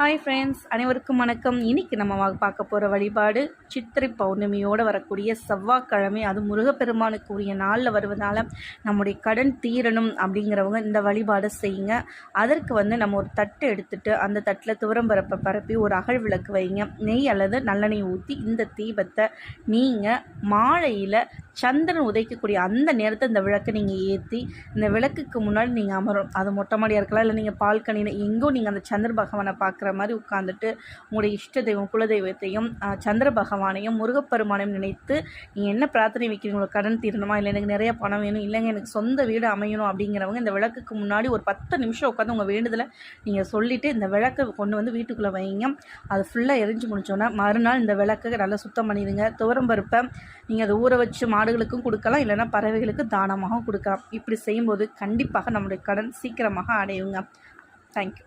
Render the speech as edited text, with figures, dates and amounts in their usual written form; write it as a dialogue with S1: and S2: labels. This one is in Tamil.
S1: ஹாய் ஃப்ரெண்ட்ஸ், அனைவருக்கும் வணக்கம். இன்றைக்கி நம்ம பார்க்க போகிற வழிபாடு சித்திரை பௌர்ணமியோடு வரக்கூடிய செவ்வாய்க்கிழமை, அது முருகப்பெருமானுக்கு உரிய நாளில் வருவதால் நம்முடைய கடன் தீரணும் அப்படிங்கிறவங்க இந்த வழிபாடை செய்யுங்க. அதற்கு நம்ம ஒரு தட்டு எடுத்துகிட்டு அந்த தட்டில் துவரம்பருப்பை பரப்பி ஒரு அகல் விளக்கு வைங்க. நெய் அல்லது நல்லெண்ணெய் ஊற்றி இந்த தீபத்தை நீங்கள் மாலையில் சந்திரன் உதைக்கக்கூடிய அந்த நேரத்தை இந்த விளக்கை நீங்கள் ஏற்றி இந்த விளக்குக்கு முன்னாடி நீங்கள் அமரும். அது மொட்டை மாடியாக இருக்கலாம், இல்லை நீங்கள் பால்கனியில் எங்கோ நீங்கள் அந்த சந்திர பகவானை பார்க்குற மாதிரி உட்காந்துட்டு உங்களுடைய இஷ்ட தெய்வம் குலதெய்வத்தையும் சந்திர பகவானையும் முருகப்பெருமானையும் நினைத்து நீங்கள் என்ன பிரார்த்தனை வைக்கிறீங்களோ, கடன் தீரணுமா, இல்லை எனக்கு நிறைய பணம் வேணும், இல்லைங்க எனக்கு சொந்த வீடு அமையணும் அப்படிங்கிறவங்க இந்த விளக்குக்கு முன்னாடி ஒரு 10 நிமிஷம் உட்காந்து உங்கள் வேண்டுதலை நீங்கள் சொல்லிவிட்டு இந்த விளக்கை கொண்டு வந்து வீட்டுக்குள்ளே வைங்க. அது ஃபுல்லாக எரிஞ்சு முடிச்சோன்னா மறுநாள் இந்த விளக்கை நல்லா சுத்தம் பண்ணிடுங்க. துவரம்பருப்பை நீங்கள் அதை ஊற வச்சு மாடுகளுக்கும் கொடுக்கலாம், இல்லைனா பறவைகளுக்கு தானமாகவும் கொடுக்கலாம். இப்படி செய்யும்போது கண்டிப்பாக நம்முடைய கடன் சீக்கிரமாக அடையுங்க. தேங்க்யூ.